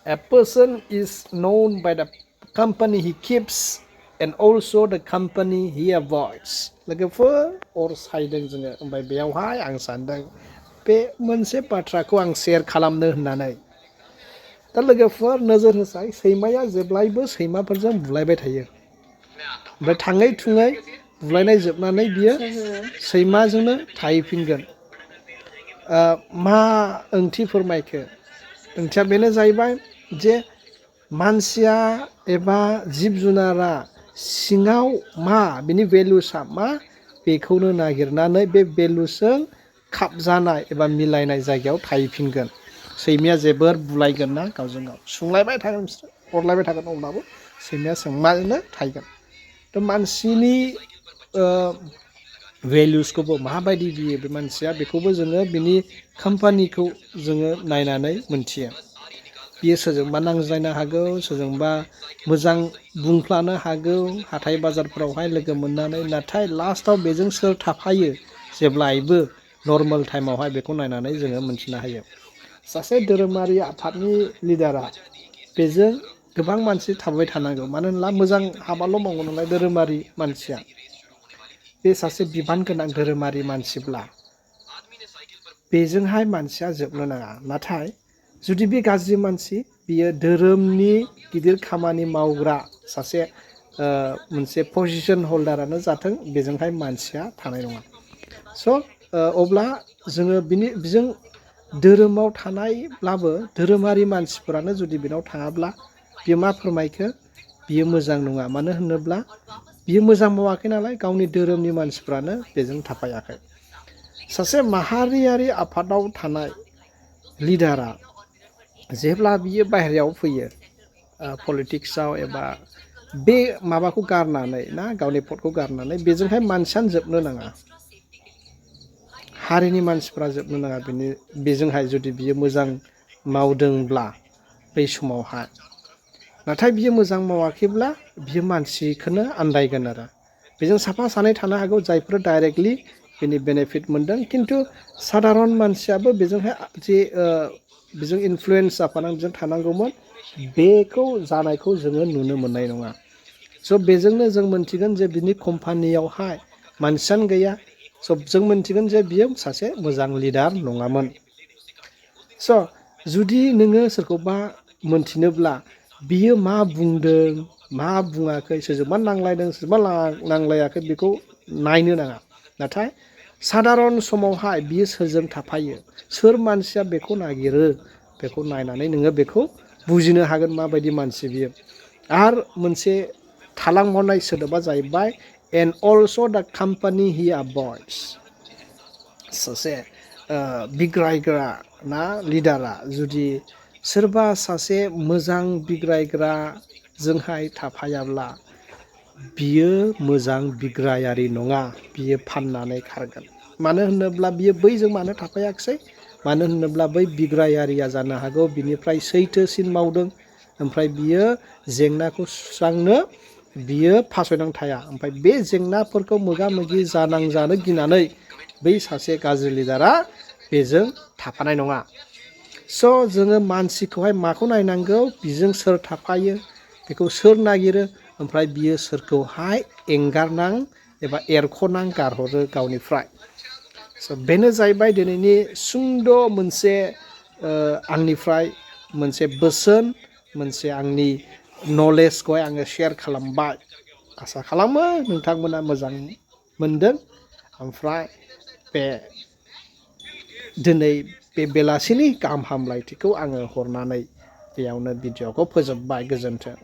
A person is known by the company he keeps and also the company he avoids. लोगोफोर अर सायदों जोङो ओमफ्राय बेयावहाय आं सानदों बे मोनसे बाथ्राखौ आं शेयार खालामनो होननानै दा लोगोफोर नोजोर होसाय सैमाया जेब्लायबो सैमाफोरजों बुलायबाय थायो ओमफ्राय थाङै थुङै बुलायनाय जोबनानै बियो सैमाजोंनो थाहैफिनगोन मा ओंथि फोरमायखो ओंथिया बेनो जाहैबाय जे मानसिया एबा जिब जुनारा सिङाव मा बिनि भेलुसआ मा बेखौनो नागिरनानै बे भेलुसजों खाबजानाय एबा मिलायनाय जायगायाव थाहैफिनगोन सैमाया जोबोर बुलायगोन ना गावजों गाव सुंलायबाय थागोन बिसोर अरलायबाय थागोन अब्लाबो सैमाया सोंमाजोंनो थाहैगोन थ' मानसिनि भेलुसखौबो माबायदि बियो बे मानसिया बेखौबो जोङो बिनि कम्पानिखौ जोङो नायनानै मोनथियो बियो सोरजोंबा नांज्लायनो हागौ सोरजोंबा मोजां बुंफ्लानो हागौ हाथाय बाजारफोरावहाय लोगो मोननानै नाथाय लास्टआव बेजों सोर थाफायो जेब्लायबो नर्मेल टाइमावहाय बेखौ नायनानै जोङो मोनथिनो हायो सासे धोरोमारि आफादनि लिडारा बेजों गोबां मानसि थाबाय थानांगौ मानो होनब्ला मोजां हाबाल' मावो नालाय धोरोमारि मानसिया बे सासे बिबान गोनां धोरोमारि मानसिब्ला बेजोंहाय मानसिया जोबनो नाङा नाथाय जुदि बे गाज्रि मानसि बियो धोरोमनि गिदिर खामानि मावग्रा सासे मोनसे पजिसन हल्डारानो जाथों बेजोंहाय मानसिया थानाय नङा स' अब्ला जोङो बिजों धोरोमाव थानायब्लाबो धोरोमारि मानसिफोरानो जुदि बेनाव थाङाब्ला बियो मा फोरमायखो बियो मोजां नङा मानो होनोब्ला बियो मोजां मावाखै नालाय गावनि धोरोमनि मानसिफ्रानो बेजों थाफायाखै सासे माहारियारि आफादाव थानाय लिडारा जेब्ला बियो बाहेरायाव फैयो पलिटिक्सआव एबा बे माबाखौ गारनानै ना गावनि पदखौ गारनानै बेजोंहाय मानसियानो जोबनो नाङा हारिनि मानसिफ्रा जोबनो नाङा बेजोंहाय जुदि बियो मोजां मावदोंब्ला बै समावहाय नाथाय बियो मोजां मावाखैब्ला बियो मानसिखौनो आन्दायगोन आरो बेजों साफा सानै थानो हागौ जायफोर डाइरेक्टलि बेनि बेनिफिट मोनदों खिन्थु सादारन मानसियाबो बेजोंहाय जे बेजों इनफ्लुयेन्स जाफानानै बेजों थानांगौमोन बेखौ जानायखौ जोङो नुनो मोननाय नङा स' बेजोंनो जों मोनथिगोन जे बिनि कम्पानियावहाय मानसियानो गैया स' जों मोनथिगोन जे बियो सासे मोजां लिडार नङामोन स' जुदि नोङो सोरखौबा मोनथिनोब्ला बियो मा बुंदों मा बुङाखै सोरजोंबा नांलायदों सोरजोंबा नांलायाखै बेखौ नायनो नाङा नाथाय सादारन समावहाय बियो सोरजों थाफायो सोर मानसिया बेखौ नागिरो बेखौ नायनानै नोङो बेखौ बुजिनो हागोन माबायदि मानसि बियो आरो मोनसे थालांबावनाय सोदोबा जाहैबाय एन्ड अल्स' दा कम्पानि हि एभयड्स सासे बिग्रायग्रा ना लिडारा जुदि सोरबा सासे मोजां बिग्रायग्राजोंहाय थाफायाब्ला बियो मोजां बिग्रायारि नङा बियो फाननानै खारगोन मानो होनोब्ला बियो बैजों मानो थाफायाखिसै मानो होनोब्ला बै बिग्रायारिया जानो हागौ बिनिफ्राय सैथोसिन मावदों ओमफ्राय बियो जेंनाखौ सुस्रांनो बियो फासयनानै थाया ओमफ्राय बे जेंनाफोरखौ मोगा मोगि जानांजानो गिनानै बै सासे गाज्रि लिडारा बेजों थाफानाय नङा स' जोङो मानसिखौहाय माखौ नायनांगौ बिजों सोर थाफायो बेखौ सोर नागिरो ओमफ्राय बियो सोरखौहाय एंगारनां एबा एरख'नां गारहरो गावनिफ्राय स' बेनो जाहैबाय दिनैनि सुंद' मोनसे आंनिफ्राय मोनसे बोसोन मोनसे आंनि नलेजखौहाय आङो शेयार खालामबाय आसा खालामो नोंथांमोना मोजां मोनदों ओमफ्राय बे दिनै बे बेलासिनि गाहाम हामलायथिखौ आङो हरनानै बेयावनो भिडिअ'खौ फोजोबबाय गोजोन्थों